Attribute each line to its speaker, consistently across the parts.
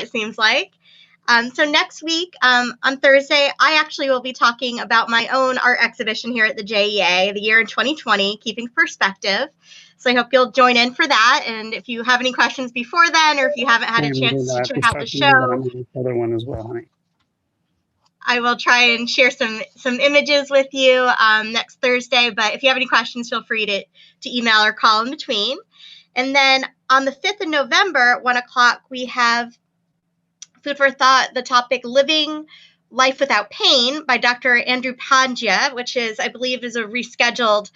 Speaker 1: it seems like. So next week, on Thursday, I actually will be talking about my own art exhibition here at the JEA, the year in 2020, Keeping Perspective. So I hope you'll join in for that. And if you have any questions before then, or if you haven't had a chance to check out the show,
Speaker 2: other one as well, honey.
Speaker 1: I will try and share some images with you next Thursday. But if you have any questions, feel free to email or call in between. And then on the 5th of November at 1 o'clock, we have Food for Thought, the topic Living Life Without Pain by Dr. Andrew Pandya, which is, I believe, is a rescheduled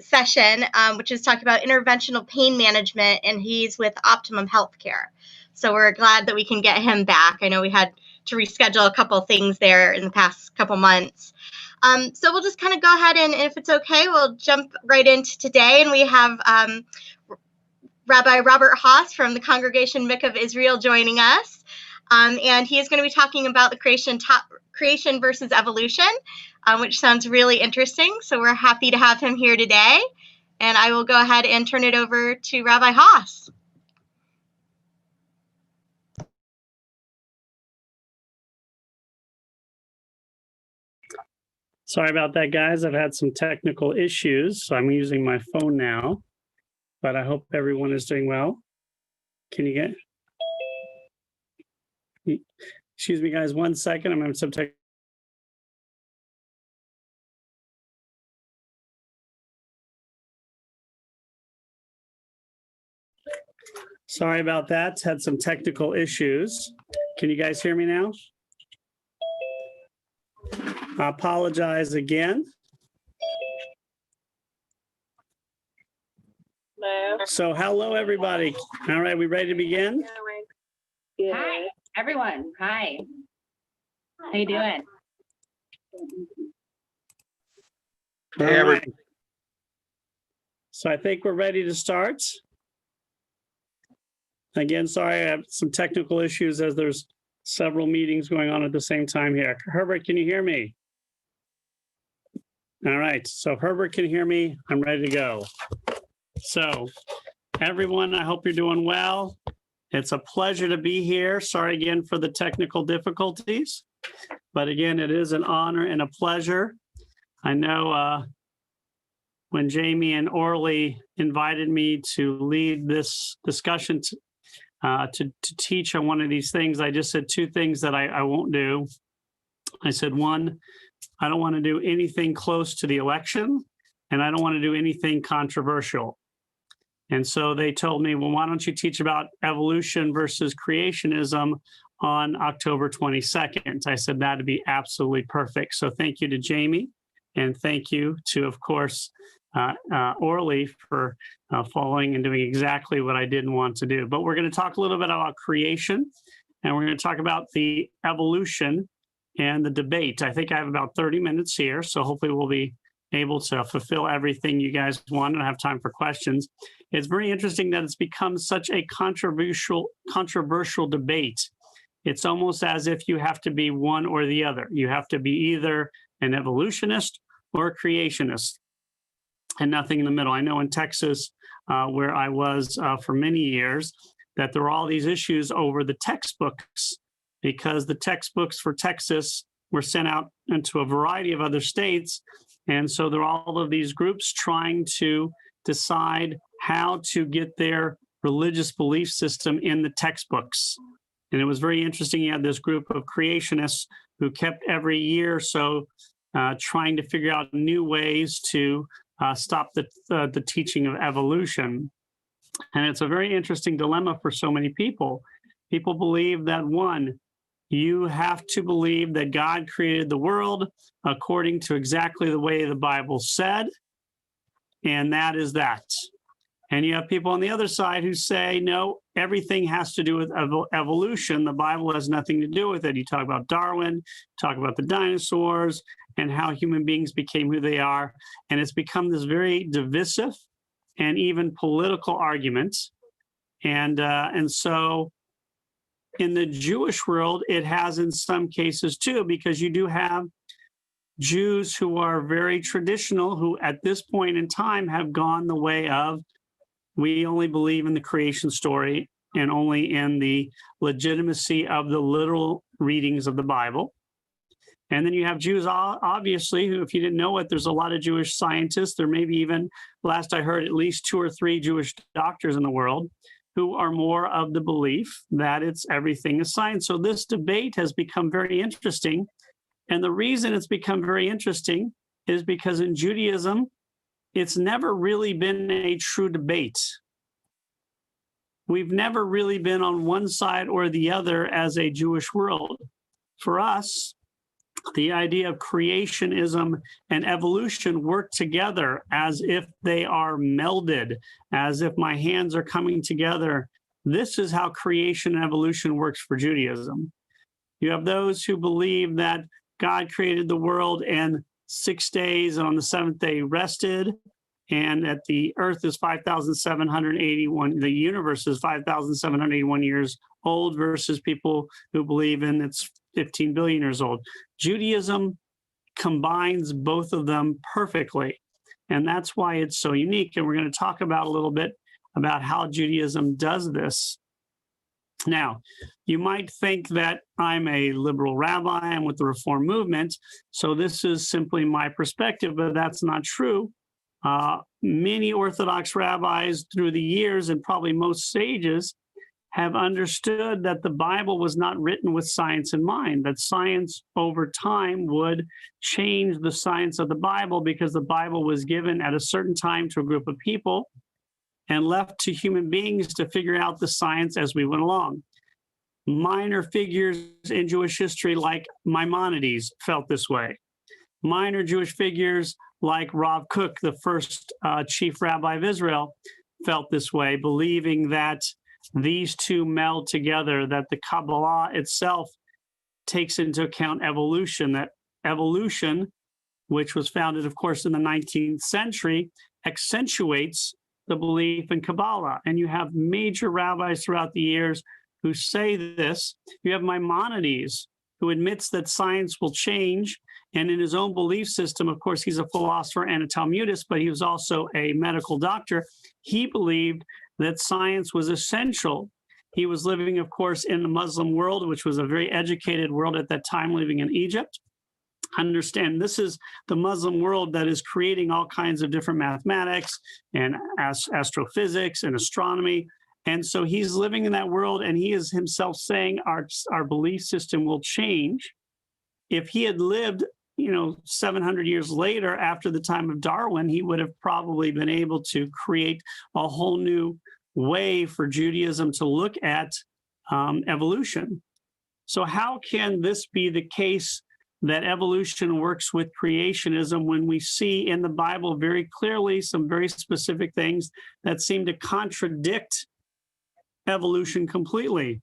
Speaker 1: session, which is talking about interventional pain management, and he's with Optimum Healthcare. So we're glad that we can get him back. I know we had to reschedule a couple things there in the past couple months. So we'll just kind of go ahead and if it's okay, we'll jump right into today. And we have Rabbi Robert Haas from the Congregation Mikvah of Israel joining us. And he is going to be talking about the creation versus evolution, which sounds really interesting. So we're happy to have him here today. And I will go ahead and turn it over to Rabbi Haas.
Speaker 2: Sorry about that, guys. I've had some technical issues, so I'm using my phone now. But I hope everyone is doing well. Can you get... Excuse me, guys, 1 second. I'm having some tech. Sorry about that. Had some technical issues. Can you guys hear me now? I apologize again.
Speaker 3: Hello.
Speaker 2: So hello, everybody. All right, we ready to begin?
Speaker 3: Yeah.
Speaker 4: Hi, everyone. Hi. How you doing?
Speaker 2: Hey, everybody. So I think we're ready to start. Again, sorry, I have some technical issues as there's several meetings going on at the same time here. Herbert, can you hear me? All right, so if Herbert can hear me, I'm ready to go. So everyone, I hope you're doing well. It's a pleasure to be here. Sorry again for the technical difficulties, but again, it is an honor and a pleasure. I know when Jamie and Orly invited me to lead this discussion to teach on one of these things, I just said two things that I won't do. I said, one, I don't want to do anything close to the election, and I don't want to do anything controversial. And so they told me, well, why don't you teach about evolution versus creationism on October 22nd? I said, that'd be absolutely perfect. So thank you to Jamie, and thank you to, of course, Orly for following and doing exactly what I didn't want to do. But we're going to talk a little bit about creation, and we're going to talk about the evolution and the debate. I think I have about 30 minutes here, so hopefully we'll be able to fulfill everything you guys want and have time for questions. It's very interesting that it's become such a controversial debate. It's almost as if you have to be one or the other. You have to be either an evolutionist or a creationist and nothing in the middle. I know in Texas, where I was for many years, that there were all these issues over the textbooks because the textbooks for Texas were sent out into a variety of other states. And so there are all of these groups trying to decide how to get their religious belief system in the textbooks. And it was very interesting. You had this group of creationists who kept every year or so trying to figure out new ways to stop the teaching of evolution. And it's a very interesting dilemma for so many people. People believe that, one, you have to believe that God created the world according to exactly the way the Bible said, and that is that. And you have people on the other side who say, no, everything has to do with evolution. The Bible has nothing to do with it. You talk about Darwin, talk about the dinosaurs, and how human beings became who they are. And it's become this very divisive and even political argument. And so in the Jewish world, it has in some cases too, because you do have Jews who are very traditional, who at this point in time have gone the way of, we only believe in the creation story and only in the legitimacy of the literal readings of the Bible. And then you have Jews, obviously, who, if you didn't know it, there's a lot of Jewish scientists. There may be even, last I heard, at least 2 or 3 Jewish doctors in the world who are more of the belief that everything is science. So this debate has become very interesting. And the reason it's become very interesting is because in Judaism, it's never really been a true debate. We've never really been on one side or the other as a Jewish world. For us, the idea of creationism and evolution work together as if they are melded, as if my hands are coming together. This is how creation and evolution works for Judaism. You have those who believe that God created the world in 6 days, and on the 7th day rested, and that the earth is 5,781, the universe is 5,781 years old, versus people who believe in it's 15 billion years old. Judaism combines both of them perfectly, and that's why it's so unique. And we're going to talk about a little bit about how Judaism does this. Now, you might think that I'm a liberal rabbi, I'm with the Reform movement, so this is simply my perspective, but that's not true. Many Orthodox rabbis through the years, and probably most sages, have understood that the Bible was not written with science in mind, that science over time would change the science of the Bible, because the Bible was given at a certain time to a group of people and left to human beings to figure out the science as we went along. Minor figures in Jewish history like Maimonides felt this way. Minor Jewish figures like Rav Kook, the first chief rabbi of Israel, felt this way, believing that these two meld together, that the Kabbalah itself takes into account evolution, that evolution, which was founded, of course, in the 19th century, accentuates the belief in Kabbalah. And you have major rabbis throughout the years who say this. You have Maimonides, who admits that science will change. And in his own belief system, of course, he's a philosopher and a Talmudist, but he was also a medical doctor. He believed that science was essential. He was living, of course, in the Muslim world, which was a very educated world at that time, living in Egypt. Understand, this is the Muslim world that is creating all kinds of different mathematics and astrophysics and astronomy. And so he's living in that world, and he is himself saying our belief system will change. If he had lived, 700 years later, after the time of Darwin, he would have probably been able to create a whole new way for Judaism to look at evolution. So how can this be the case that evolution works with creationism when we see in the Bible very clearly some very specific things that seem to contradict evolution completely?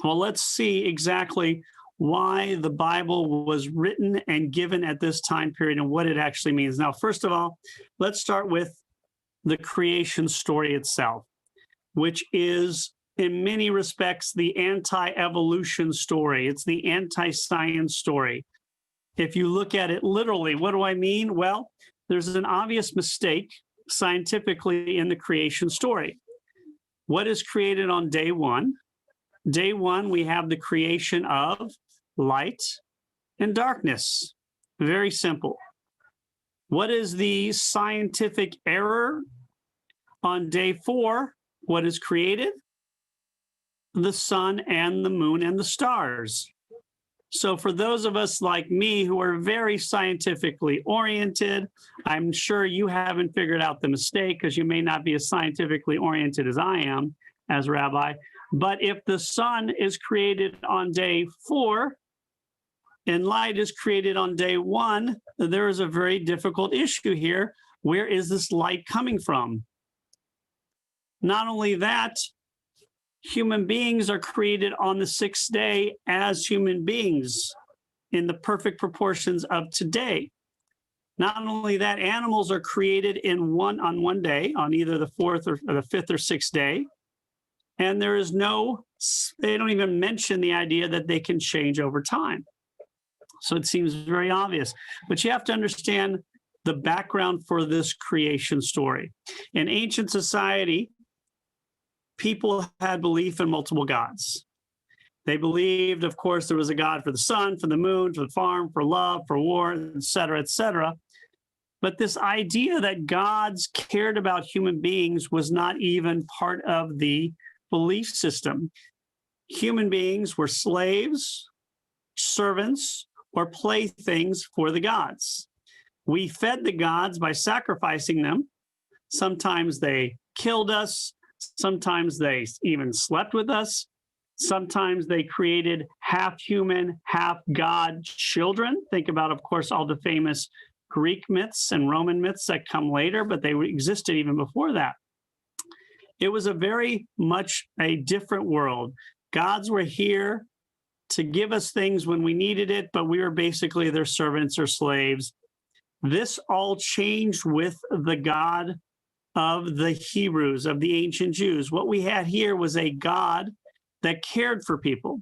Speaker 2: Well, let's see exactly why the Bible was written and given at this time period and what it actually means. Now, first of all, let's start with the creation story itself, which is in many respects the anti-evolution story. It's the anti-science story. If you look at it literally, what do I mean? Well, there's an obvious mistake scientifically in the creation story. What is created on day one? Day one, we have the creation of light and darkness. Very simple. What is the scientific error? On day 4, what is created? The sun and the moon and the stars. So for those of us like me who are very scientifically oriented, I'm sure you haven't figured out the mistake, because you may not be as scientifically oriented as I am as a rabbi. But if the sun is created on day 4 and light is created on day 1, there is a very difficult issue here. Where is this light coming from? Not only that, human beings are created on the 6th day as human beings in the perfect proportions of today. Not only that, animals are created on one day, on either the 4th or the 5th or 6th day. And there is they don't even mention the idea that they can change over time. So it seems very obvious. But you have to understand the background for this creation story. In ancient society, people had belief in multiple gods. They believed, of course, there was a God for the sun, for the moon, for the farm, for love, for war, et cetera, et cetera. But this idea that gods cared about human beings was not even part of the belief system. Human beings were slaves, servants, or playthings for the gods. We fed the gods by sacrificing them. Sometimes they killed us. Sometimes they even slept with us. Sometimes they created half human, half God children. Think about, of course, all the famous Greek myths and Roman myths that come later, but they existed even before that. It was a very much a different world. Gods were here to give us things when we needed it, but we were basically their servants or slaves. This all changed with the God of the Hebrews, of the ancient Jews. What we had here was a God that cared for people,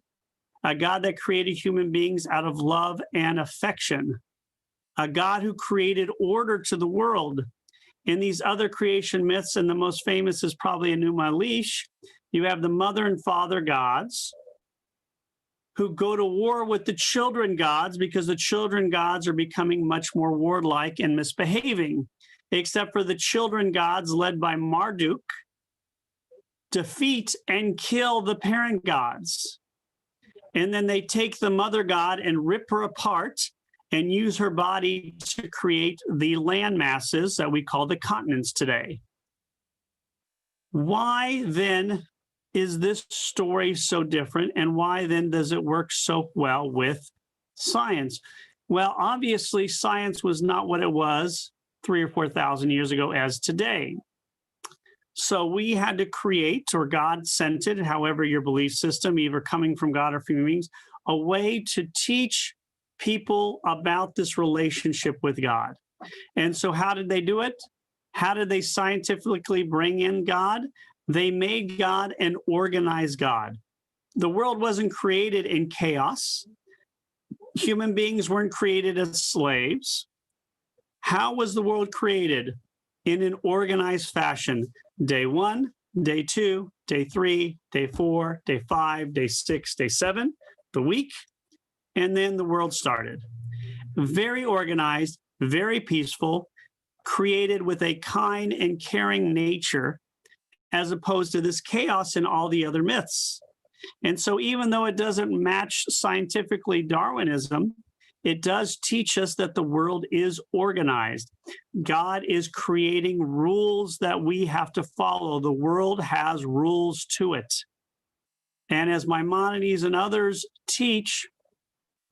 Speaker 2: a God that created human beings out of love and affection, a God who created order to the world. In these other creation myths, and the most famous is probably Enuma Elish, you have the mother and father gods who go to war with the children gods because the children gods are becoming much more warlike and misbehaving, except for the children gods led by Marduk defeat and kill the parent gods. And then they take the mother god and rip her apart and use her body to create the land masses that we call the continents today. Why then is this story so different, and why then does it work so well with science? Well, obviously, science was not what it was 3,000 or 4,000 years ago as today. So we had to create, or God sent it, however your belief system, either coming from God or from human beings, a way to teach people about this relationship with God. And so how did they do it? How did they scientifically bring in God? They made God and organized God. The world wasn't created in chaos. Human beings weren't created as slaves. How was the world created? In an organized fashion. Day 1, day 2, day 3, day 4, day 5, day 6, day 7, the week, and then the world started. Very organized, very peaceful, created with a kind and caring nature, as opposed to this chaos in all the other myths. And so even though it doesn't match scientifically Darwinism, it does teach us that the world is organized. God is creating rules that we have to follow. The world has rules to it. And as Maimonides and others teach,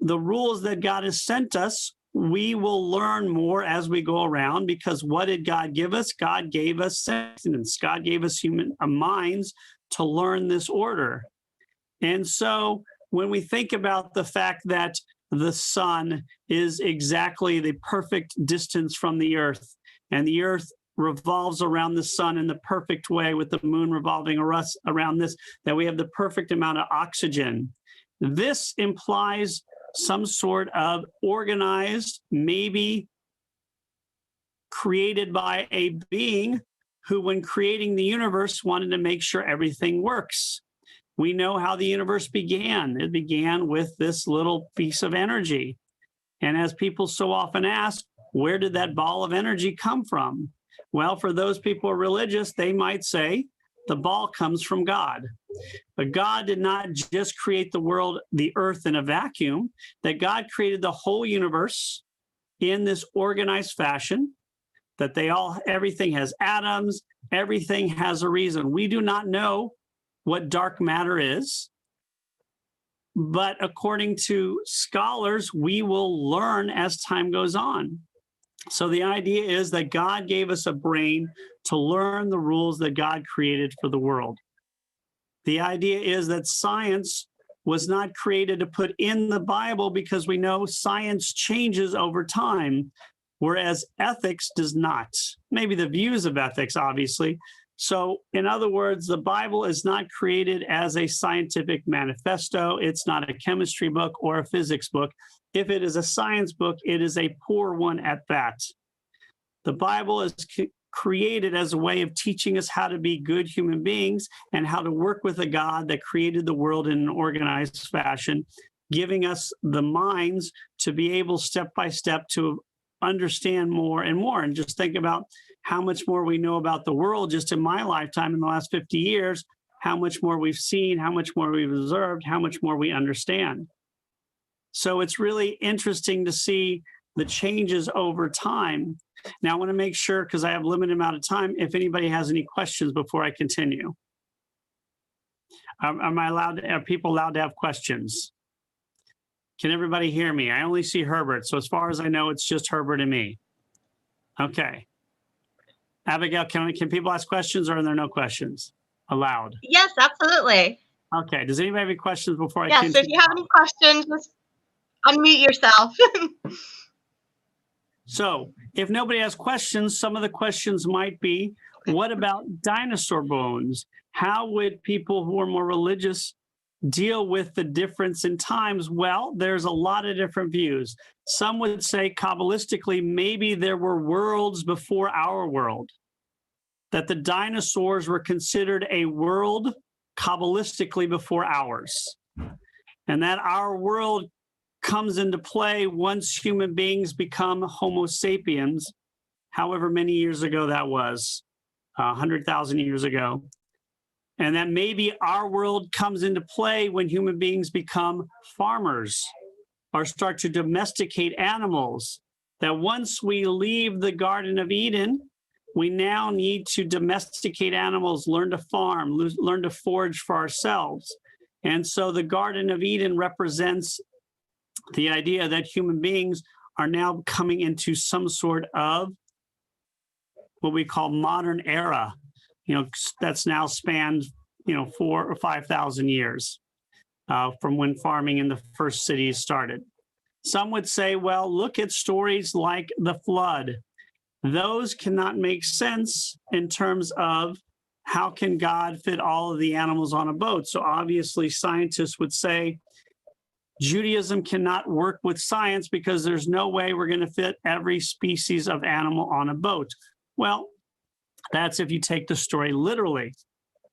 Speaker 2: the rules that God has sent us, we will learn more as we go around, because what did God give us? God gave us sentience. God gave us human minds to learn this order. And so when we think about the fact that the sun is exactly the perfect distance from the earth, and the earth revolves around the sun in the perfect way, with the moon revolving around this, that we have the perfect amount of oxygen. This implies some sort of organized, maybe created by a being who, when creating the universe, wanted to make sure everything works. We know how the universe began. It began with this little piece of energy. And as people so often ask, where did that ball of energy come from? Well, for those people who are religious, they might say the ball comes from God. But God did not just create the world, the earth, in a vacuum, that God created the whole universe in this organized fashion, that everything has atoms, everything has a reason. We do not know what dark matter is, but according to scholars, we will learn as time goes on. So the idea is that God gave us a brain to learn the rules that God created for the world. The idea is that science was not created to put in the Bible, because we know science changes over time, whereas ethics does not. Maybe the views of ethics, obviously. So in other words, the Bible is not created as a scientific manifesto. It's not a chemistry book or a physics book. If it is a science book, it is a poor one at that. The Bible is created as a way of teaching us how to be good human beings and how to work with a God that created the world in an organized fashion, giving us the minds to be able step by step to understand more and more. And just think about how much more we know about the world just in my lifetime in the last 50 years, how much more we've seen, how much more we've observed, how much more we understand. So it's really interesting to see the changes over time. Now, I want to make sure, because I have a limited amount of time, if anybody has any questions before I continue. Are people allowed to have questions? Can everybody hear me? I only see Herbert. So as far as I know, it's just Herbert and me. Okay. Abigail, can people ask questions, or are there no questions allowed?
Speaker 1: Yes, absolutely.
Speaker 2: Okay. Does anybody have any questions before I
Speaker 1: Yes,
Speaker 2: continue?
Speaker 1: so if you have any questions, just unmute yourself.
Speaker 2: So if nobody has questions, some of the questions might be, what about dinosaur bones? How would people who are more religious deal with the difference in times? Well, there's a lot of different views. Some would say Kabbalistically, maybe there were worlds before our world, that the dinosaurs were considered a world Kabbalistically before ours, and that our world comes into play once human beings become Homo sapiens, however many years ago that was, 100,000 years ago. And that maybe our world comes into play when human beings become farmers or start to domesticate animals. That once we leave the Garden of Eden, we now need to domesticate animals, learn to farm, learn to forage for ourselves. And so the Garden of Eden represents the idea that human beings are now coming into some sort of what we call modern era, that's now spanned, 4,000 or 5,000 years from when farming in the first cities started. Some would say, well, look at stories like the flood. Those cannot make sense in terms of how can God fit all of the animals on a boat? So obviously scientists would say Judaism cannot work with science because there's no way we're going to fit every species of animal on a boat. Well, that's if you take the story literally.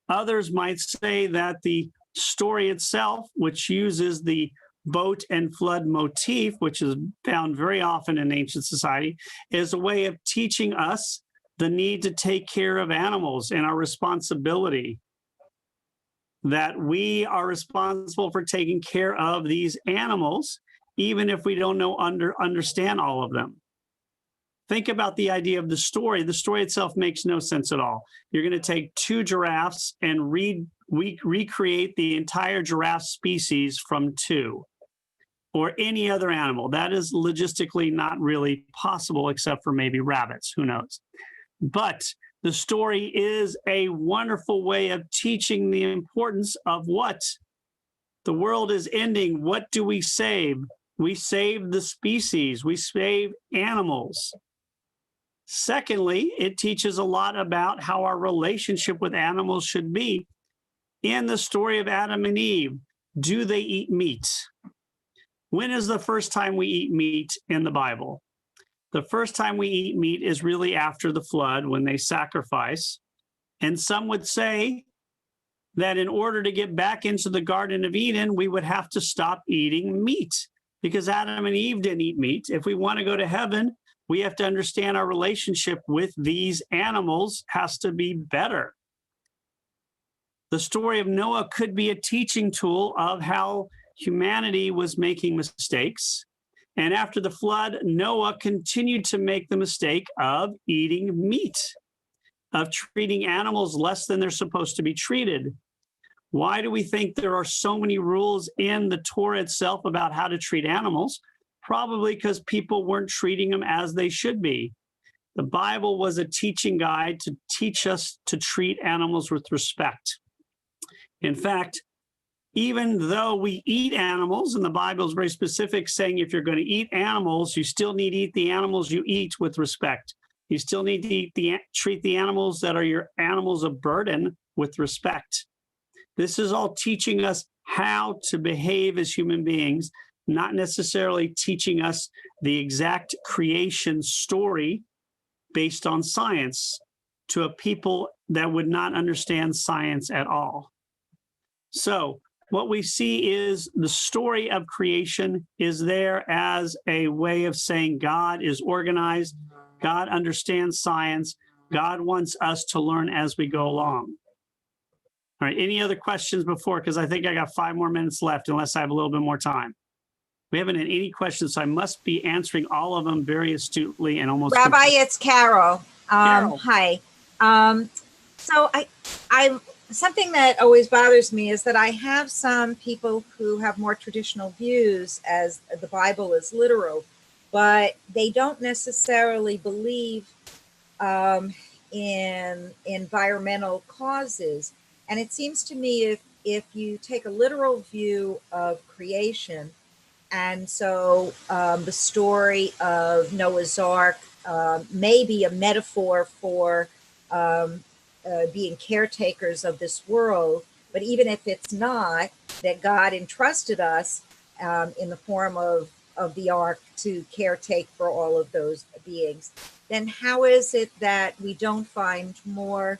Speaker 2: Others might say that the story itself, which uses the boat and flood motif, which is found very often in ancient society, is a way of teaching us the need to take care of animals and our responsibility, that we are responsible for taking care of these animals, even if we don't understand all of them. Think about the idea of the story. The story itself makes no sense at all. You're going to take two giraffes and recreate the entire giraffe species from two, or any other animal. That is logistically not really possible, except for maybe rabbits, who knows. But the story is a wonderful way of teaching the importance of what? The world is ending. What do we save? We save the species. We save animals. Secondly, it teaches a lot about how our relationship with animals should be. In the story of Adam and Eve, do they eat meat? When is the first time we eat meat in the Bible? The first time we eat meat is really after the flood, when they sacrifice. And some would say that in order to get back into the Garden of Eden, we would have to stop eating meat, because Adam and Eve didn't eat meat. If we want to go to heaven, we have to understand our relationship with these animals has to be better. The story of Noah could be a teaching tool of how humanity was making mistakes. And after the flood, Noah continued to make the mistake of eating meat, of treating animals less than they're supposed to be treated. Why do we think there are so many rules in the Torah itself about how to treat animals? Probably because people weren't treating them as they should be. The Bible was a teaching guide to teach us to treat animals with respect. In fact, even though we eat animals, and the Bible is very specific, saying if you're going to eat animals, you still need to eat the animals you eat with respect. You still need to treat the animals that are your animals of burden with respect. This is all teaching us how to behave as human beings, not necessarily teaching us the exact creation story based on science. to a people that would not understand science at all. So what we see is the story of creation is there as a way of saying God is organized, God understands science, God wants us to learn as we go along. All right, any other questions before? Because I think I got 5 more minutes left, unless I have a little bit more time. We haven't had any questions, so I must be answering all of them very astutely and almost.
Speaker 3: Rabbi, it's Carol.
Speaker 2: Carol.
Speaker 3: Hi. So I something that always bothers me is that I have some people who have more traditional views as the Bible is literal, but they don't necessarily believe in environmental causes. And it seems to me if you take a literal view of creation, and so the story of Noah's Ark may be a metaphor for being caretakers of this world. But even if it's not, that God entrusted us in the form of the ark to caretake for all of those beings, then how is it that we don't find more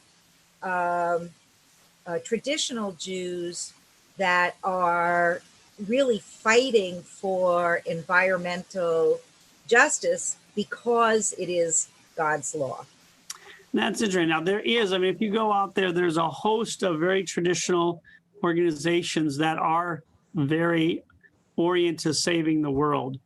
Speaker 3: traditional Jews that are really fighting for environmental justice because it is God's law?
Speaker 2: That's interesting. Now, there is, I mean, if you go out there, there's a host of very traditional organizations that are very oriented to saving the world.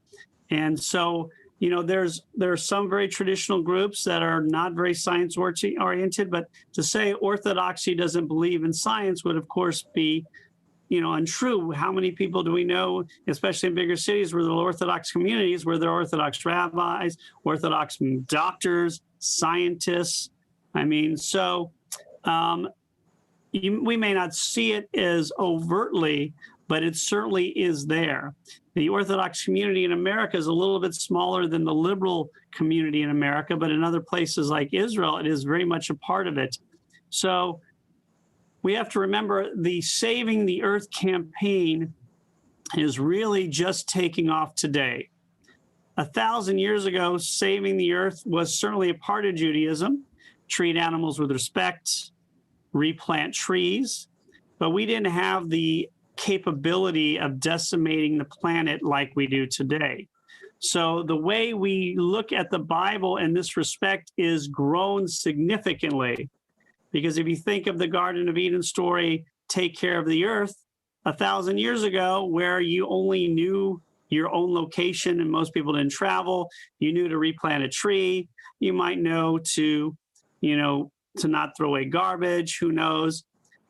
Speaker 2: And so, you know, there are some very traditional groups that are not very science oriented, but to say orthodoxy doesn't believe in science would, of course, be, you know, untrue. How many people do we know, especially in bigger cities where there are Orthodox communities, where there are Orthodox rabbis, Orthodox doctors, scientists? I mean, so we may not see it as overtly, but it certainly is there. The Orthodox community in America is a little bit smaller than the liberal community in America, but in other places like Israel, it is very much a part of it. So we have to remember the Saving the Earth campaign is really just taking off today. 1,000 years ago, saving the earth was certainly a part of Judaism. Treat animals with respect, replant trees, but we didn't have the capability of decimating the planet like we do today. So the way we look at the Bible in this respect is grown significantly, because if you think of the Garden of Eden story, take care of the earth, 1,000 years ago, where you only knew your own location and most people didn't travel, you knew to replant a tree, you might know to, to not throw away garbage, who knows?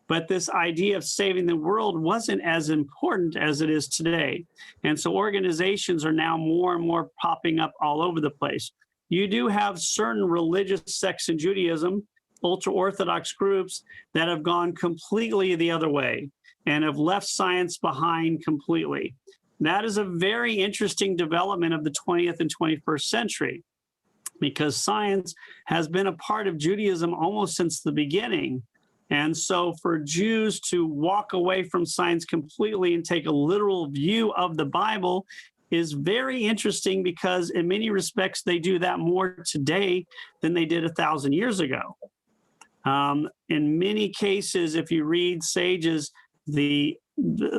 Speaker 2: But this idea of saving the world wasn't as important as it is today. And so organizations are now more and more popping up all over the place. You do have certain religious sects in Judaism, ultra-Orthodox groups that have gone completely the other way and have left science behind completely. That is a very interesting development of the 20th and 21st century, because science has been a part of Judaism almost since the beginning. And so for Jews to walk away from science completely and take a literal view of the Bible is very interesting, because in many respects, they do that more today than they did 1,000 years ago. In many cases, if you read sages, the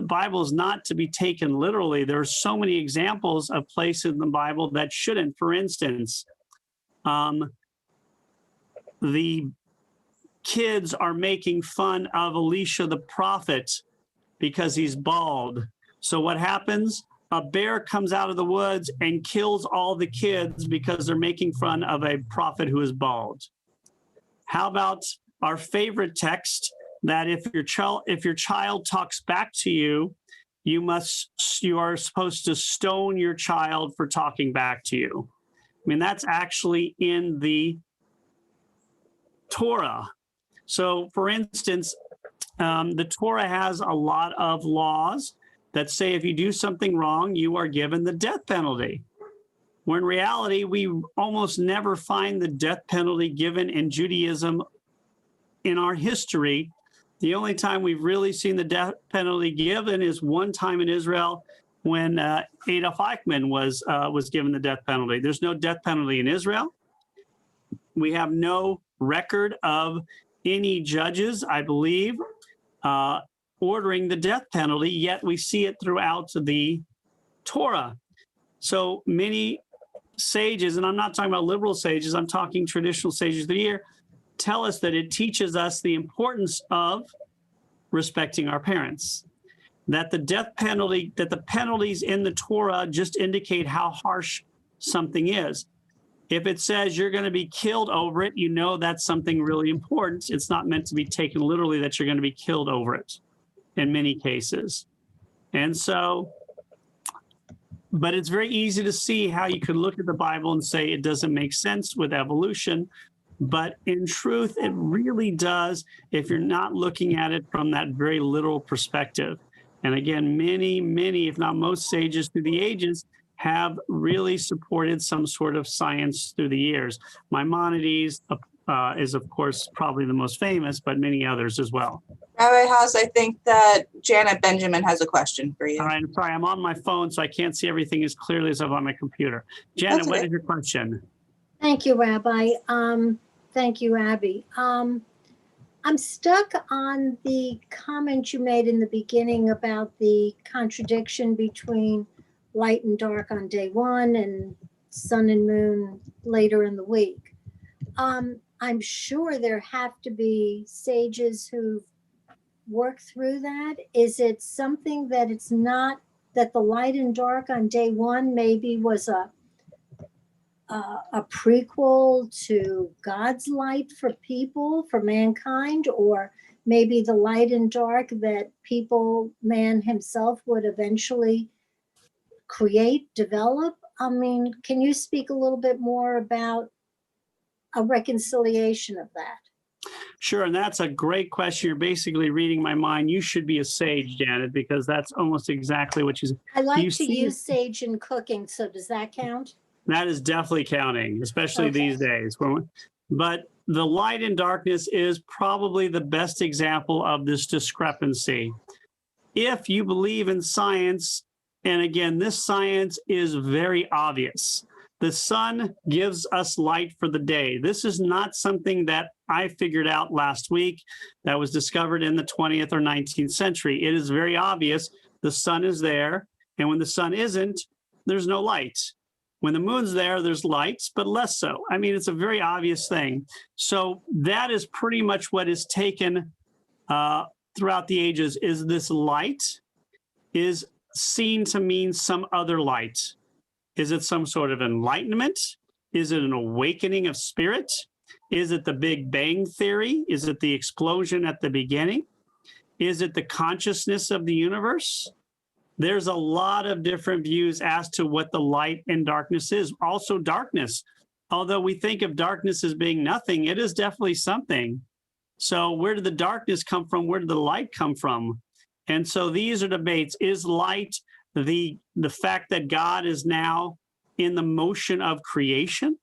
Speaker 2: Bible is not to be taken literally. There are so many examples of places in the Bible that shouldn't. For instance, the kids are making fun of Elisha the prophet because he's bald. So what happens? A bear comes out of the woods and kills all the kids because they're making fun of a prophet who is bald. How about our favorite text, that if your child talks back to you, you are supposed to stone your child for talking back to you. I mean, that's actually in the Torah. So, for instance, the Torah has a lot of laws that say if you do something wrong, you are given the death penalty. When in reality, we almost never find the death penalty given in Judaism in our history. The only time we've really seen the death penalty given is one time in Israel when Adolf Eichmann was given the death penalty. There's no death penalty in Israel. We have no record of any judges, I believe, ordering the death penalty, yet we see it throughout the Torah. So many sages, and I'm not talking about liberal sages, I'm talking traditional sages of the year, tell us that it teaches us the importance of respecting our parents. That the death penalty, that the penalties in the Torah just indicate how harsh something is. If it says you're going to be killed over it, you know that's something really important. It's not meant to be taken literally that you're going to be killed over it in many cases. And so, but it's very easy to see how you could look at the Bible and say it doesn't make sense with evolution. But in truth, it really does if you're not looking at it from that very literal perspective. And again, many, if not most sages through the ages have really supported some sort of science through the years. Maimonides is, of course, probably the most famous, but many others as well.
Speaker 5: Rabbi Haas, I think that Janet Benjamin has a question for you.
Speaker 2: All right, I'm sorry, I'm on my phone, so I can't see everything as clearly as I'm on my computer. Janet,
Speaker 5: That's
Speaker 2: what
Speaker 5: okay.
Speaker 2: is your question?
Speaker 6: Thank you, Rabbi. Thank you, Abby. I'm stuck on the comment you made in the beginning about the contradiction between light and dark on day one and sun and moon later in the week. I'm sure there have to be sages who've worked through that. Is it something that it's not, that the light and dark on day one maybe was a prequel to God's light for people, for mankind, or maybe the light and dark that man himself would eventually create, develop? I mean, can you speak a little bit more about a reconciliation of that?
Speaker 2: Sure, and that's a great question. You're basically reading my mind. You should be a sage, Janet, because that's almost exactly what you said.
Speaker 6: I like to use sage in cooking, so does that count?
Speaker 2: That is definitely counting, especially
Speaker 6: Okay.
Speaker 2: these days. But the light and darkness is probably the best example of this discrepancy. If you believe in science, and again, this science is very obvious. The sun gives us light for the day. This is not something that I figured out last week that was discovered in the 20th or 19th century. It is very obvious. The sun is there, and when the sun isn't, there's no light. When the moon's there, there's lights, but less so. I mean, it's a very obvious thing. So that is pretty much what is taken throughout the ages, is this light is seen to mean some other light. Is it some sort of enlightenment? Is it an awakening of spirit? Is it the Big Bang Theory? Is it the explosion at the beginning? Is it the consciousness of the universe? There's a lot of different views as to what the light and darkness is. Also darkness. Although we think of darkness as being nothing, it is definitely something. So where did the darkness come from? Where did the light come from? And so these are debates. Is light the fact that God is now in the motion of creation?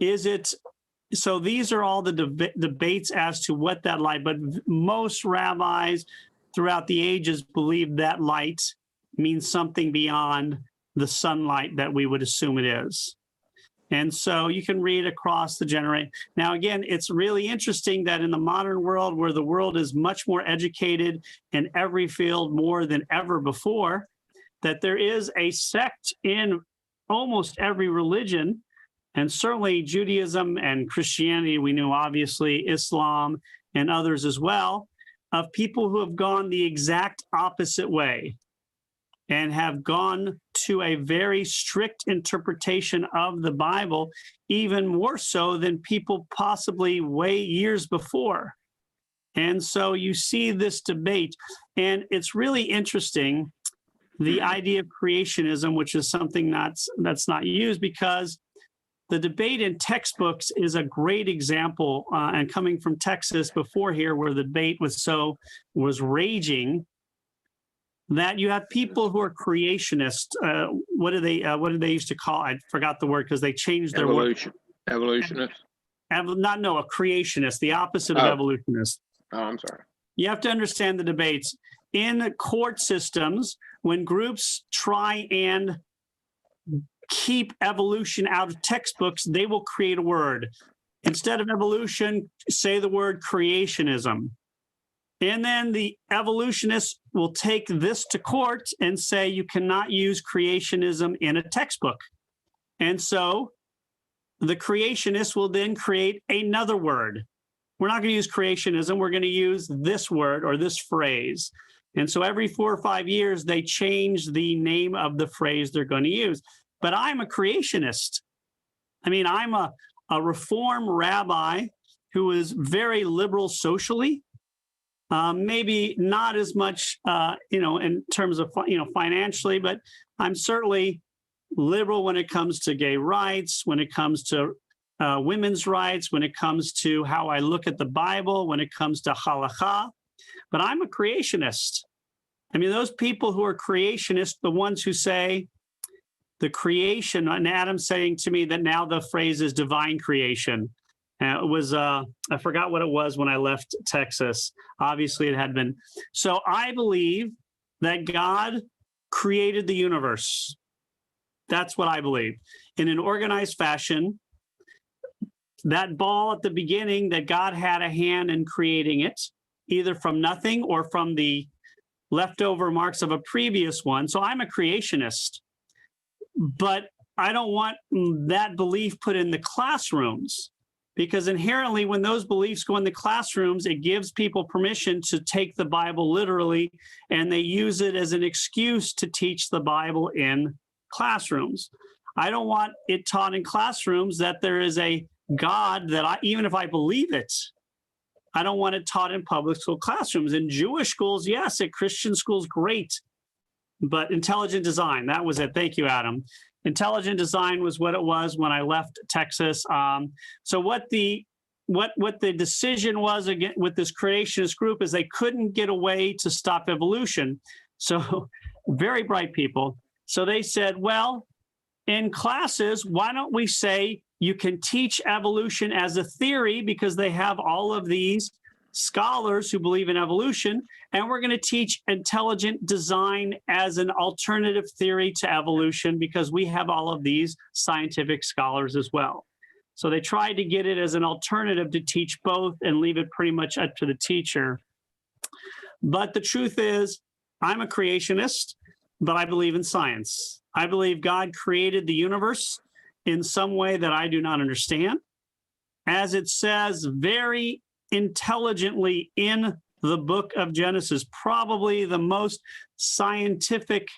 Speaker 2: Is it? So these are all the debates as to what that light, but most rabbis throughout the ages believe that light means something beyond the sunlight that we would assume it is. And so you can read across the generation. Now, again, it's really interesting that in the modern world, where the world is much more educated in every field more than ever before, that there is a sect in almost every religion, and certainly Judaism and Christianity, we know obviously, Islam and others as well, of people who have gone the exact opposite way and have gone to a very strict interpretation of the Bible, even more so than people possibly way years before. And so you see this debate, and it's really interesting, the idea of creationism, which is something that's not used, because the debate in textbooks is a great example, and coming from Texas before here, where the debate was raging, that you have people who are creationists. What do they used to call? I forgot the word because they changed their word.
Speaker 7: Evolutionist.
Speaker 2: A creationist, the opposite of evolutionist.
Speaker 7: Oh, I'm sorry.
Speaker 2: You have to understand the debates in court systems. When groups try and keep evolution out of textbooks, they will create a word. Instead of evolution, say the word creationism. And then the evolutionists will take this to court and say you cannot use creationism in a textbook. And so the creationists will then create another word. We're not going to use creationism. We're going to use this word or this phrase. And so every 4 or 5 years, they change the name of the phrase they're going to use. But I'm a creationist. I mean, I'm a Reform rabbi who is very liberal socially, maybe not as much, in terms of, financially, but I'm certainly liberal when it comes to gay rights, when it comes to women's rights, when it comes to how I look at the Bible, when it comes to halakha. But I'm a creationist. I mean, those people who are creationists, the ones who say the creation, and Adam's saying to me that now the phrase is divine creation. It was, I forgot what it was when I left Texas. Obviously, it had been. So I believe that God created the universe. That's what I believe. In an organized fashion, that ball at the beginning, that God had a hand in creating it, either from nothing or from the leftover marks of a previous one. So I'm a creationist. But I don't want that belief put in the classrooms, because inherently when those beliefs go in the classrooms, it gives people permission to take the Bible literally, and they use it as an excuse to teach the Bible in classrooms. I don't want it taught in classrooms that there is a God that even if I believe it, I don't want it taught in public school classrooms. In Jewish schools, yes. At Christian schools, great. But intelligent design, that was it. Thank you, Adam. Intelligent design was what it was when I left Texas. So what the decision was again with this creationist group is they couldn't get away to stop evolution. So very bright people. So they said, well, in classes, why don't we say you can teach evolution as a theory, because they have all of these scholars who believe in evolution, and we're going to teach intelligent design as an alternative theory to evolution, because we have all of these scientific scholars as well. So they tried to get it as an alternative to teach both and leave it pretty much up to the teacher. But the truth is, I'm a creationist, but I believe in science. I believe God created the universe in some way that I do not understand. As it says very intelligently in the book of Genesis, probably the most scientific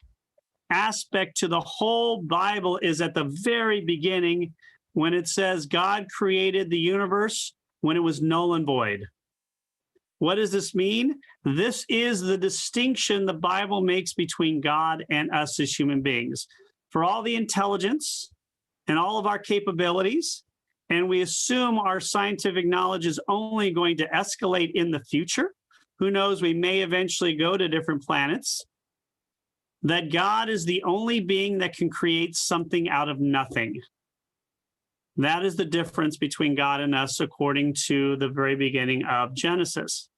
Speaker 2: aspect to the whole Bible is at the very beginning, when it says God created the universe when it was null and void. What does this mean? This is the distinction the Bible makes between God and us as human beings. For all the intelligence and all of our capabilities, and we assume our scientific knowledge is only going to escalate in the future. Who knows, we may eventually go to different planets. That God is the only being that can create something out of nothing. That is the difference between God and us, according to the very beginning of Genesis.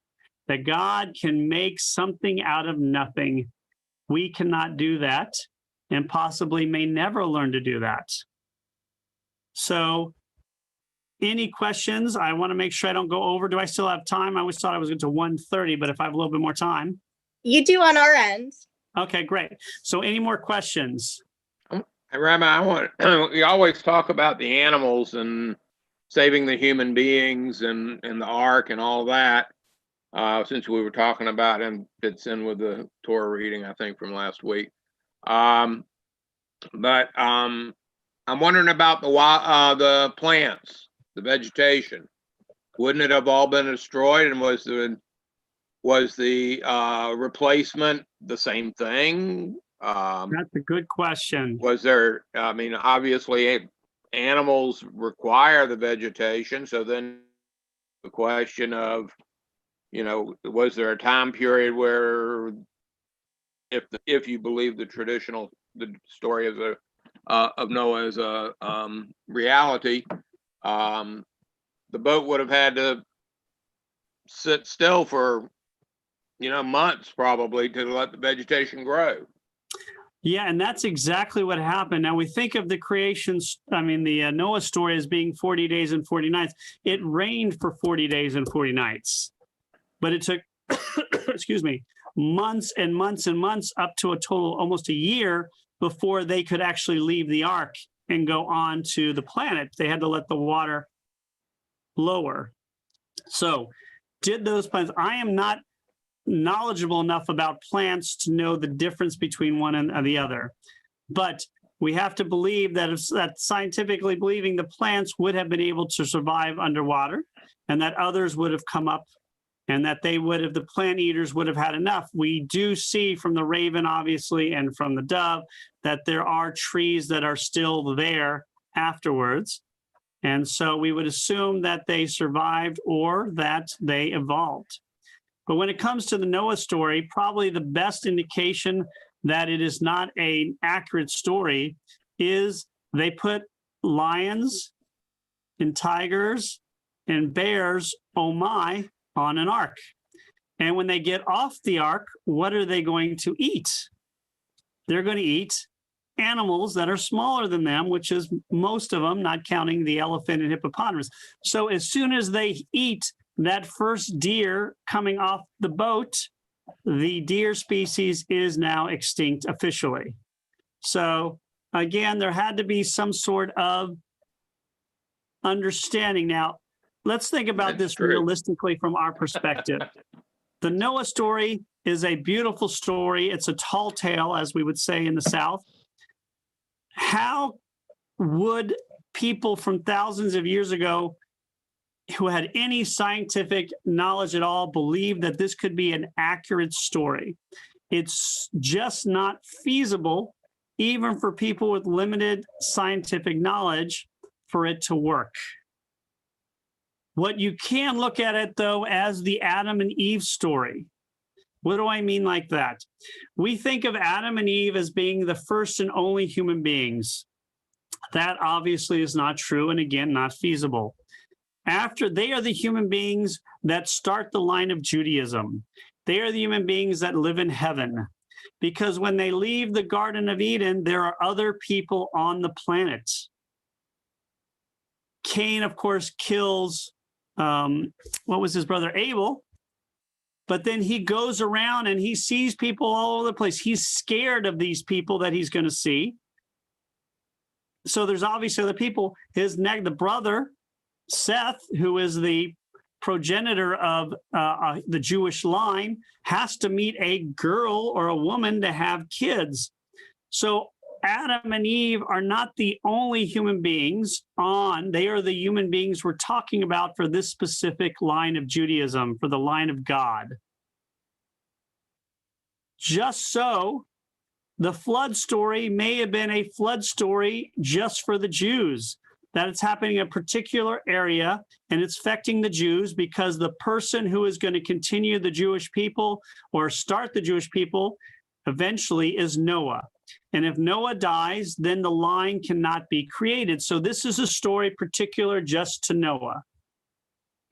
Speaker 2: That God can make something out of nothing. We cannot do that, and possibly may never learn to do that. So, any questions? I want to make sure I don't go over. Do I still have time? I always thought I was going to 1:30, but if I have a little bit more time.
Speaker 1: You do on our end.
Speaker 2: Okay, great. So any more questions?
Speaker 7: Rabbi, we always talk about the animals and saving the human beings and the ark and all that, since we were talking about, and fits in with the Torah reading, I think, from last week. But I'm wondering about the plants, the vegetation. Wouldn't it have all been destroyed? And was the replacement the same thing?
Speaker 2: That's a good question.
Speaker 7: Was there, I mean, obviously animals require the vegetation. So then the question of, was there a time period where, if you believe the story of Noah as a reality, the boat would have had to sit still for, months probably to let the vegetation grow.
Speaker 2: Yeah, and that's exactly what happened. Now we think of the the Noah story as being 40 days and 40 nights. It rained for 40 days and 40 nights, but it took, excuse me, months and months and months, up to a total almost a year, before they could actually leave the ark and go on to the planet. They had to let the water lower. So did those plants, I am not knowledgeable enough about plants to know the difference between one and the other. But we have to believe that scientifically believing the plants would have been able to survive underwater, and that others would have come up, and that the plant eaters would have had enough. We do see from the raven, obviously, and from the dove, that there are trees that are still there afterwards. And so we would assume that they survived or that they evolved. But when it comes to the Noah story, probably the best indication that it is not an accurate story is they put lions and tigers and bears, oh my, on an ark. And when they get off the ark, what are they going to eat? They're going to eat animals that are smaller than them, which is most of them, not counting the elephant and hippopotamus. So as soon as they eat that first deer coming off the boat, the deer species is now extinct officially. So again, there had to be some sort of understanding. Now, let's think about this realistically from our perspective. The Noah story is a beautiful story. It's a tall tale, as we would say in the South. How would people from thousands of years ago who had any scientific knowledge at all believe that this could be an accurate story? It's just not feasible, even for people with limited scientific knowledge, for it to work. What you can look at it, though, as the Adam and Eve story. What do I mean like that? We think of Adam and Eve as being the first and only human beings. That obviously is not true, and again, not feasible. After, they are the human beings that start the line of Judaism. They are the human beings that live in heaven. Because when they leave the Garden of Eden, there are other people on the planet. Cain, of course, kills, what was his brother? Abel. But then he goes around and he sees people all over the place. He's scared of these people that he's going to see. So there's obviously other people. The brother, Seth, who is the progenitor of the Jewish line, has to meet a girl or a woman to have kids. So Adam and Eve are not the only human beings they are the human beings we're talking about for this specific line of Judaism, for the line of God. Just so, the flood story may have been a flood story just for the Jews, that it's happening in a particular area and it's affecting the Jews because the person who is going to continue the Jewish people or start the Jewish people eventually is Noah. And if Noah dies, then the line cannot be created. So this is a story particular just to Noah.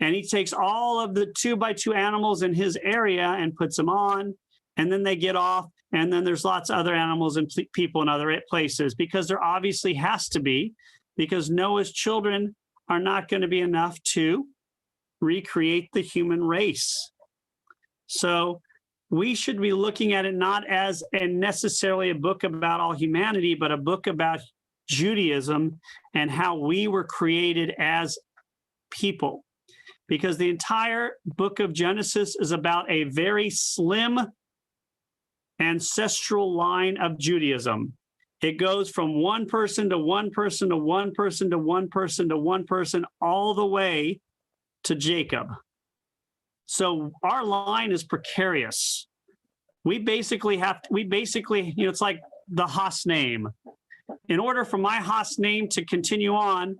Speaker 2: And he takes all of the 2x2 animals in his area and puts them on, and then they get off. And then there's lots of other animals and people in other places, because there obviously has to be, because Noah's children are not going to be enough to recreate the human race. So we should be looking at it not as necessarily a book about all humanity, but a book about Judaism and how we were created as people. Because the entire book of Genesis is about a very slim ancestral line of Judaism. It goes from one person to one person to one person to one person to one person, all the way to Jacob. So our line is precarious. We basically, it's like the Haas name. In order for my Haas name to continue on,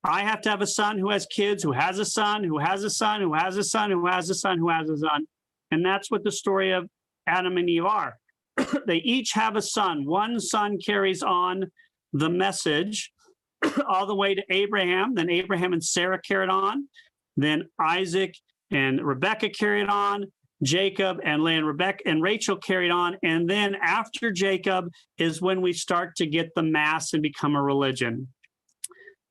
Speaker 2: I have to have a son who has kids, who has a son, who has a son, who has a son, who has a son, who has a son. And that's what the story of Adam and Eve are. They each have a son. One son carries on the message all the way to Abraham. Then Abraham and Sarah carried on. Then Isaac and Rebekah carried on. Jacob and Leah and Rebecca and Rachel carried on. And then after Jacob is when we start to get the mass and become a religion.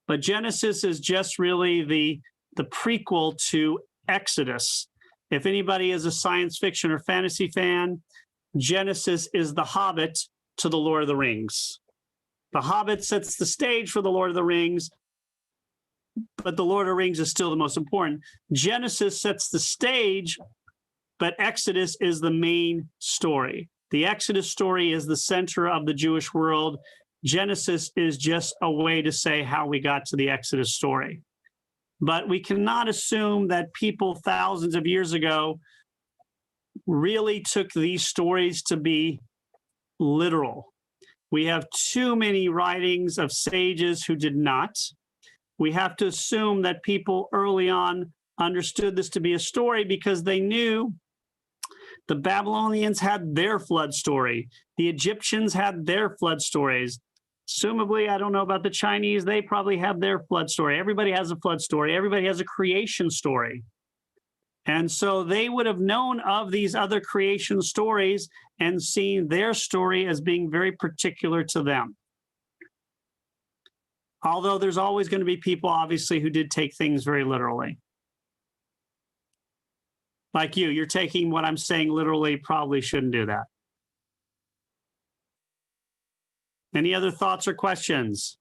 Speaker 2: But Genesis is just really the prequel to Exodus. If anybody is a science fiction or fantasy fan, Genesis is the Hobbit to the Lord of the Rings. The Hobbit sets the stage for the Lord of the Rings, but the Lord of the Rings is still the most important. Genesis sets the stage, but Exodus is the main story. The Exodus story is the center of the Jewish world. Genesis is just a way to say how we got to the Exodus story. But we cannot assume that people thousands of years ago really took these stories to be literal. We have too many writings of sages who did not. We have to assume that people early on understood this to be a story because they knew the Babylonians had their flood story. The Egyptians had their flood stories. Assumably, I don't know about the Chinese, they probably have their flood story. Everybody has a flood story. Everybody has a creation story. And so they would have known of these other creation stories and seen their story as being very particular to them. Although there's always going to be people, obviously, who did take things very literally. Like you're taking what I'm saying literally, probably shouldn't do that. Any other thoughts or questions?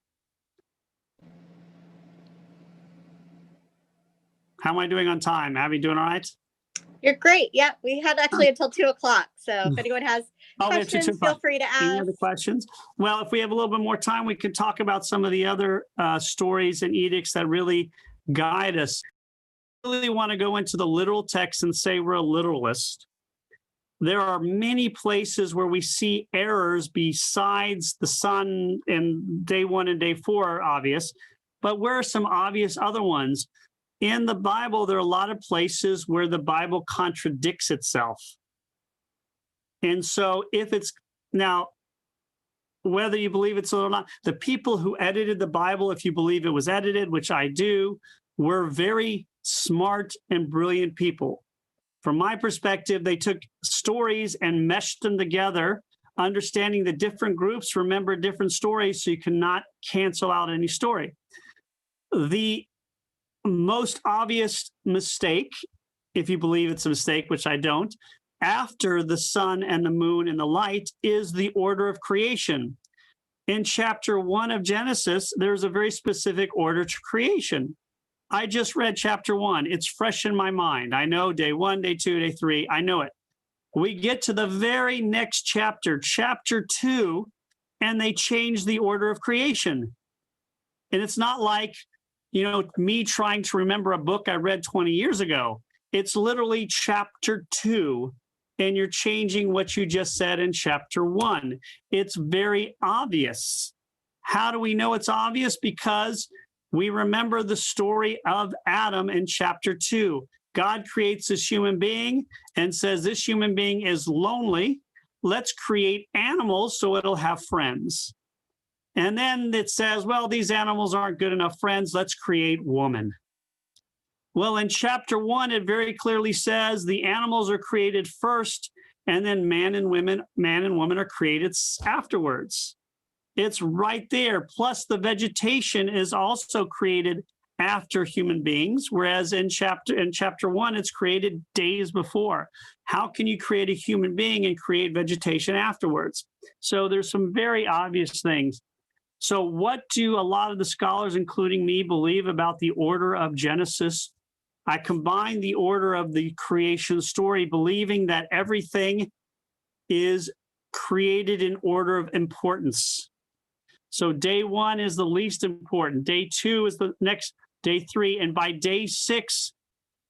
Speaker 2: How am I doing on time? Abby, doing all right?
Speaker 1: You're great. Yeah, we had actually until 2 o'clock. So if anyone has questions, feel free to ask.
Speaker 2: Any other questions? Well, if we have a little bit more time, we could talk about some of the other stories and edicts that really guide us. I really want to go into the literal text and say we're a literalist. There are many places where we see errors besides the sun in day 1 and day 4 are obvious, but where are some obvious other ones? In the Bible, there are a lot of places where the Bible contradicts itself. And so if it's now, whether you believe it's or not, the people who edited the Bible, if you believe it was edited, which I do, were very smart and brilliant people. From my perspective, they took stories and meshed them together, understanding the different groups remember different stories, so you cannot cancel out any story. The most obvious mistake, if you believe it's a mistake, which I don't, after the sun and the moon and the light is the order of creation. In chapter 1 of Genesis, there's a very specific order to creation. I just read chapter 1. It's fresh in my mind. I know day 1, day 2, day 3. I know it. We get to the very next chapter, chapter 2, and they change the order of creation. And it's not like, me trying to remember a book I read 20 years ago. It's literally chapter 2, and you're changing what you just said in chapter 1. It's very obvious. How do we know it's obvious? Because we remember the story of Adam in chapter 2. God creates this human being and says this human being is lonely. Let's create animals so it'll have friends. And then it says, well, these animals aren't good enough friends. Let's create woman. Well, in chapter 1, it very clearly says the animals are created first, and then man and woman are created afterwards. It's right there. Plus, the vegetation is also created after human beings, whereas in chapter 1, it's created days before. How can you create a human being and create vegetation afterwards? So there's some very obvious things. So what do a lot of the scholars, including me, believe about the order of Genesis? I combine the order of the creation story, believing that everything is created in order of importance. So day 1 is the least important. Day 2 is the next, day 3. And by day 6,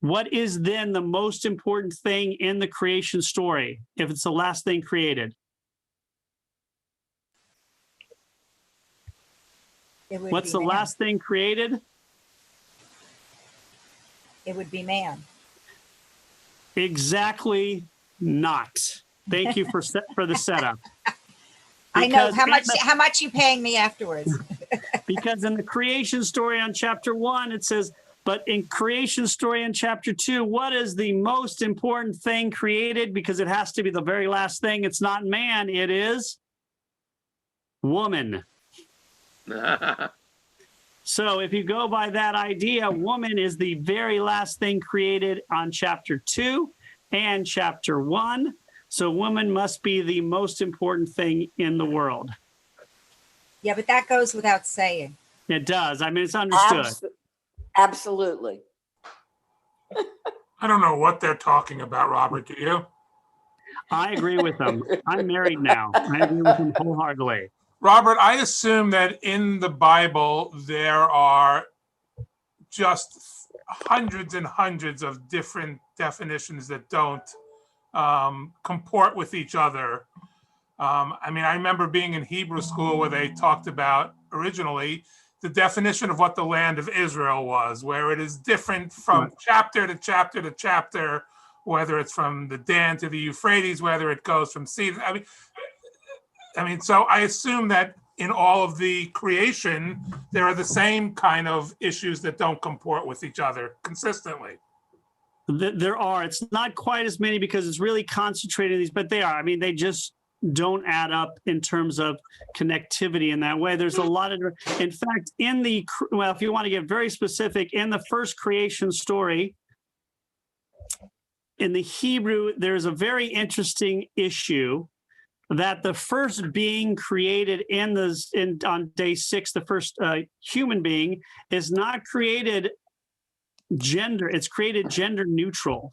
Speaker 2: what is then the most important thing in the creation story, if it's the last thing created? What's the last thing created?
Speaker 3: It would be man.
Speaker 2: Exactly not. Thank you for the setup.
Speaker 3: I know how much you paying me afterwards.
Speaker 2: Because in the creation story on chapter 1, it says But in creation story in chapter 2, what is the most important thing created? Because it has to be the very last thing. It's not man, it is woman. So if you go by that idea, woman is the very last thing created on chapter 2 and chapter 1. So woman must be the most important thing in the world.
Speaker 3: Yeah, but that goes without saying.
Speaker 2: It does. I mean, it's understood.
Speaker 8: Absolutely.
Speaker 9: I don't know what they're talking about, Robert, do you?
Speaker 2: I agree with them. I'm married now. I agree with them wholeheartedly.
Speaker 9: Robert, I assume that in the Bible, there are just hundreds and hundreds of different definitions that don't comport with each other. I mean, I remember being in Hebrew school where they talked about originally the definition of what the land of Israel was, where it is different from chapter to chapter to chapter, whether it's from the Dan to the Euphrates, whether it goes from sea. I mean, so I assume that in all of the creation, there are the same kind of issues that don't comport with each other consistently.
Speaker 2: There are. It's not quite as many because it's really concentrated in these, but they are. I mean, they just don't add up in terms of connectivity in that way. There's a lot of, in fact, well, if you want to get very specific, in the first creation story, in the Hebrew, there's a very interesting issue that the first being created on day 6, the first human being, is not created gender. It's created gender neutral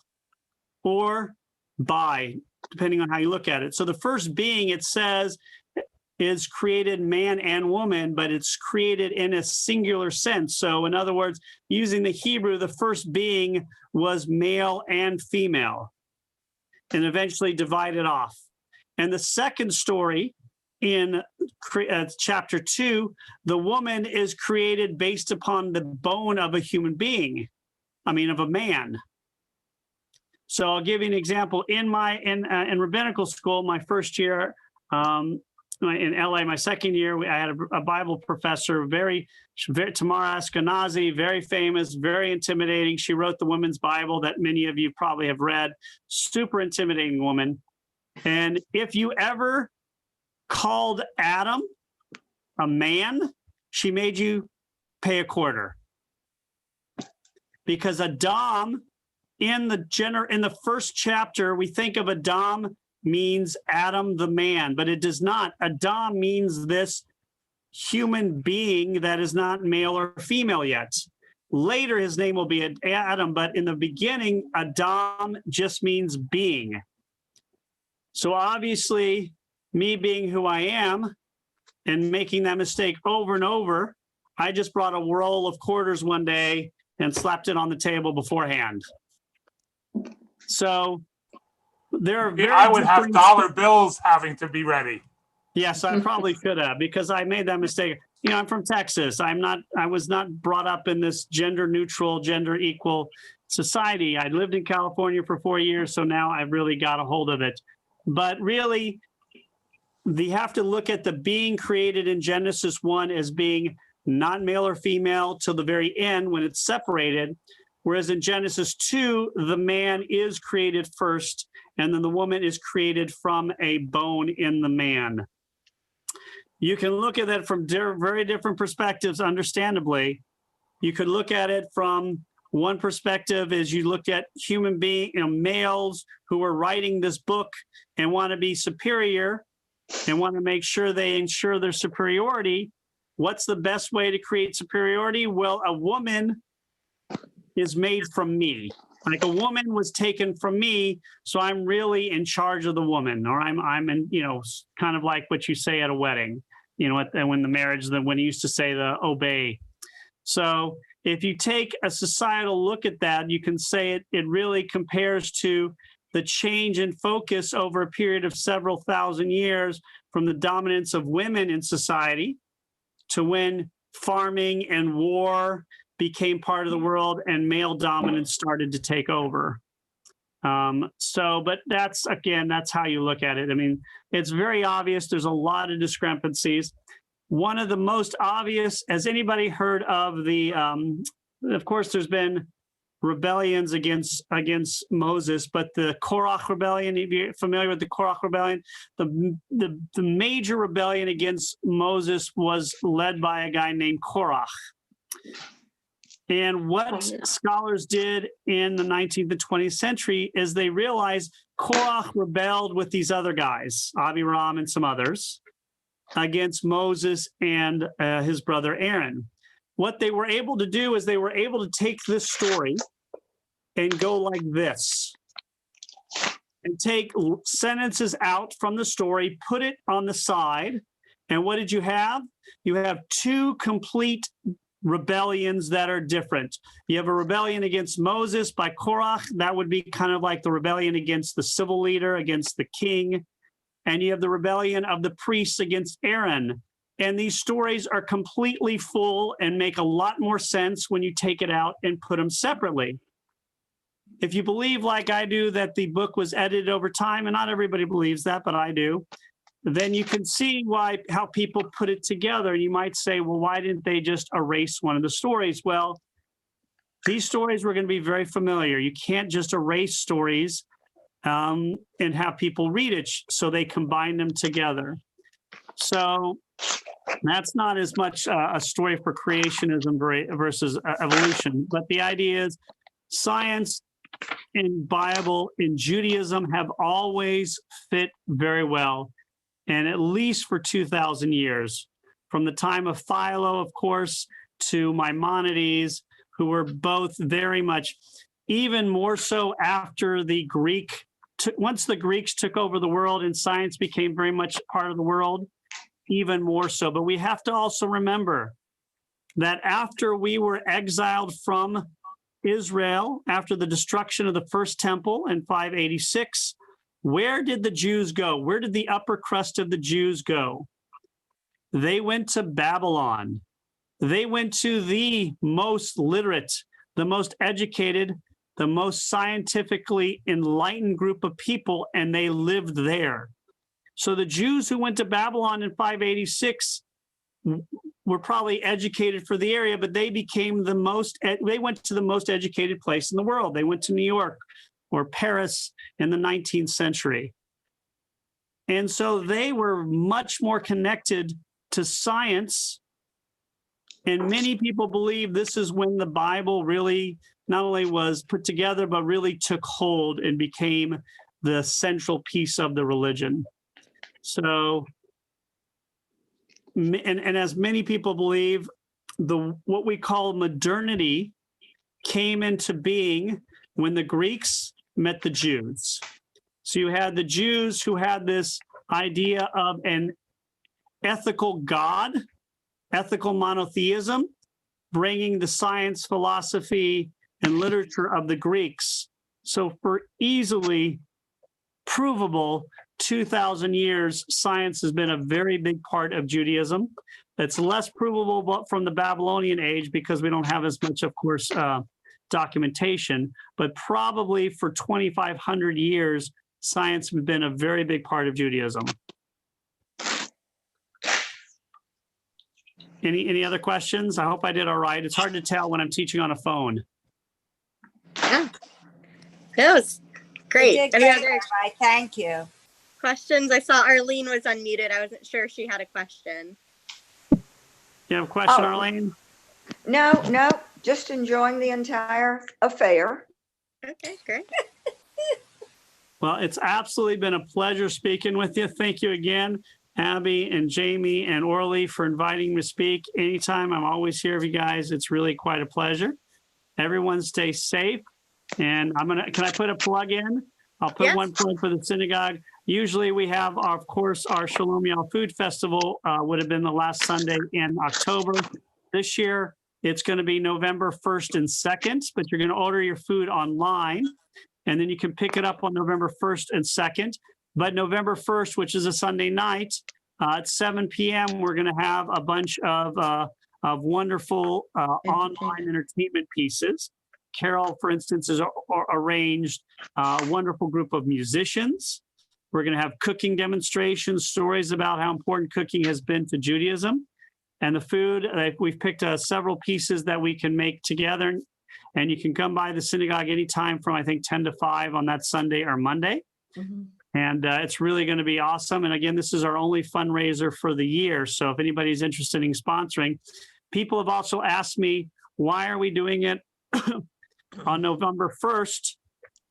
Speaker 2: or bi, depending on how you look at it. So the first being, it says, is created man and woman, but it's created in a singular sense. So in other words, using the Hebrew, the first being was male and female and eventually divided off. And the second story in chapter 2, the woman is created based upon the bone of a human being. I mean, of a man. So I'll give you an example. In rabbinical school, my first year in LA, my second year, I had a Bible professor, very Tamara Ashkenazi, very famous, very intimidating. She wrote the Women's Bible that many of you probably have read. Super intimidating woman. And if you ever called Adam a man, she made you pay a quarter. Because Adam, in the first chapter, we think of Adam means Adam the man, but it does not. Adam means this human being that is not male or female yet. Later, his name will be Adam, but in the beginning, Adam just means being. So obviously, me being who I am and making that mistake over and over, I just brought a roll of quarters one day and slapped it on the table beforehand. So there are
Speaker 9: I would have dollar bills having to be ready.
Speaker 2: Yes, I probably could have, because I made that mistake. You know, I'm from Texas. I was not brought up in this gender neutral, gender equal society. I lived in California for 4 years, so now I've really got a hold of it. But really, you have to look at the being created in Genesis 1 as being not male or female till the very end when it's separated. Whereas in Genesis 2, the man is created first, and then the woman is created from a bone in the man. You can look at that from very different perspectives, understandably. You could look at it from one perspective as you looked at human being, males who are writing this book and want to be superior and want to make sure they ensure their superiority. What's the best way to create superiority? Well, a woman is made from me. Like a woman was taken from me, so I'm really in charge of the woman, or I'm in, kind of like what you say at a wedding, when the marriage, when you used to say the obey. So if you take a societal look at that, you can say it really compares to the change in focus over a period of several thousand years from the dominance of women in society to when farming and war became part of the world and male dominance started to take over. But that's how you look at it. I mean, it's very obvious. There's a lot of discrepancies. One of the most obvious, has anybody heard of the of course, there's been rebellions against Moses, but the Korach rebellion, if you're familiar with the Korach rebellion, the major rebellion against Moses was led by a guy named Korach. And what scholars did in the 19th and 20th century is they realized Korach rebelled with these other guys, Abiram and some others, against Moses and his brother Aaron. What they were able to do is they were able to take this story and go like this, and take sentences out from the story, put it on the side. And what did you have? You have two complete rebellions that are different. You have a rebellion against Moses by Korach. That would be kind of like the rebellion against the civil leader, against the king. And you have the rebellion of the priests against Aaron. And these stories are completely full and make a lot more sense when you take it out and put them separately. If you believe, like I do, that the book was edited over time, and not everybody believes that, but I do, then you can see how people put it together. You might say, well, why didn't they just erase one of the stories? Well, these stories were going to be very familiar. You can't just erase stories and have people read it, so they combine them together. So that's not as much a story for creationism versus evolution, but the idea is science and Bible and Judaism have always fit very well, and at least for 2,000 years, from the time of Philo, of course, to Maimonides, who were both very much, even more so after the once the Greeks took over the world and science became very much part of the world, even more so. But we have to also remember that after we were exiled from Israel, after the destruction of the first temple in 586, where did the Jews go? Where did the upper crust of the Jews go? They went to Babylon. They went to the most literate, the most educated, the most scientifically enlightened group of people, and they lived there. So the Jews who went to Babylon in 586 were probably educated for the area, but they went to the most educated place in the world. They went to New York or Paris in the 19th century. And so they were much more connected to science. And many people believe this is when the Bible really not only was put together, but really took hold and became the central piece of the religion. So, and as many people believe, what we call modernity came into being when the Greeks met the Jews. So you had the Jews who had this idea of an ethical God, ethical monotheism, bringing the science, philosophy, and literature of the Greeks. So for easily provable 2,000 years, science has been a very big part of Judaism. It's less provable from the Babylonian age because we don't have as much, of course, documentation, but probably for 2,500 years, science has been a very big part of Judaism. Any other questions? I hope I did all right. It's hard to tell when I'm teaching on a phone.
Speaker 1: Yeah, that was great.
Speaker 3: You did
Speaker 1: Any
Speaker 3: great,
Speaker 1: other
Speaker 3: Rabbi. Thank you.
Speaker 1: questions? I saw Arlene was unmuted. I wasn't sure if she had a question.
Speaker 2: You have a question,
Speaker 8: Oh.
Speaker 2: Arlene?
Speaker 8: No, just enjoying the entire affair.
Speaker 1: Okay, great.
Speaker 2: Well, it's absolutely been a pleasure speaking with you. Thank you again, Abby and Jamie and Orly, for inviting me to speak. Anytime, I'm always here for you guys. It's really quite a pleasure. Everyone stay safe. And can I put a plug in? I'll put one plug for the synagogue. Usually we have, of course, our Shalom Yal Food Festival would have been the last Sunday in October. This year, it's going to be November 1st and 2nd, but you're going to order your food online, and then you can pick it up on November 1st and 2nd. But November 1st, which is a Sunday night, at 7 p.m., we're going to have a bunch of wonderful online entertainment pieces. Carol, for instance, has arranged a wonderful group of musicians. We're going to have cooking demonstrations, stories about how important cooking has been to Judaism. And the food, we've picked several pieces that we can make together. And you can come by the synagogue anytime from, I think, 10 to 5 on that Sunday or Monday. And it's really going to be awesome. And again, this is our only fundraiser for the year. So if anybody's interested in sponsoring, people have also asked me, why are we doing it on November 1st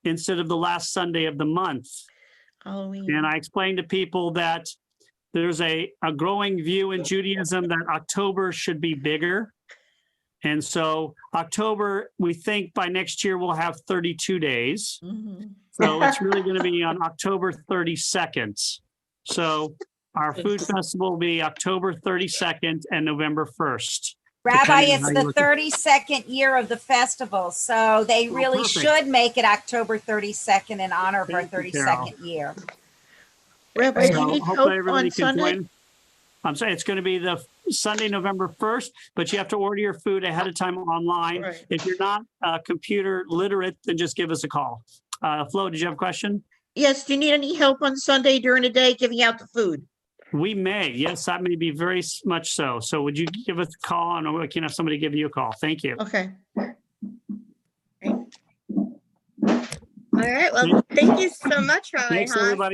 Speaker 2: instead of the last Sunday of the month?
Speaker 10: Halloween.
Speaker 2: And I explained to people that there's a growing view in Judaism that October should be bigger. And so October, we think by next year we'll have 32 days. So it's really going to be on October 32nd. So our food festival will be October 32nd and November 1st.
Speaker 3: Rabbi, it's the 32nd year of the festival, so they really should make it October 32nd in honor of our 32nd year.
Speaker 10: Rabbi, do
Speaker 2: So
Speaker 10: you need
Speaker 2: hopefully
Speaker 10: help
Speaker 2: everybody
Speaker 10: on
Speaker 2: can
Speaker 10: Sunday?
Speaker 2: join. I'm sorry, it's going to be the Sunday, November 1st, but you have to order your food ahead of time online.
Speaker 10: Right.
Speaker 2: If you're not computer literate, then just give us a call. Flo, did you have a question?
Speaker 10: Yes, do you need any help on Sunday during the day giving out the food?
Speaker 2: We may. Yes, that may be very much so. So would you give us a call and we can have somebody give you a call? Thank you.
Speaker 10: Okay.
Speaker 1: All right. Well, thank you so much, Rabbi
Speaker 2: Thanks,
Speaker 1: Haas.
Speaker 2: everybody.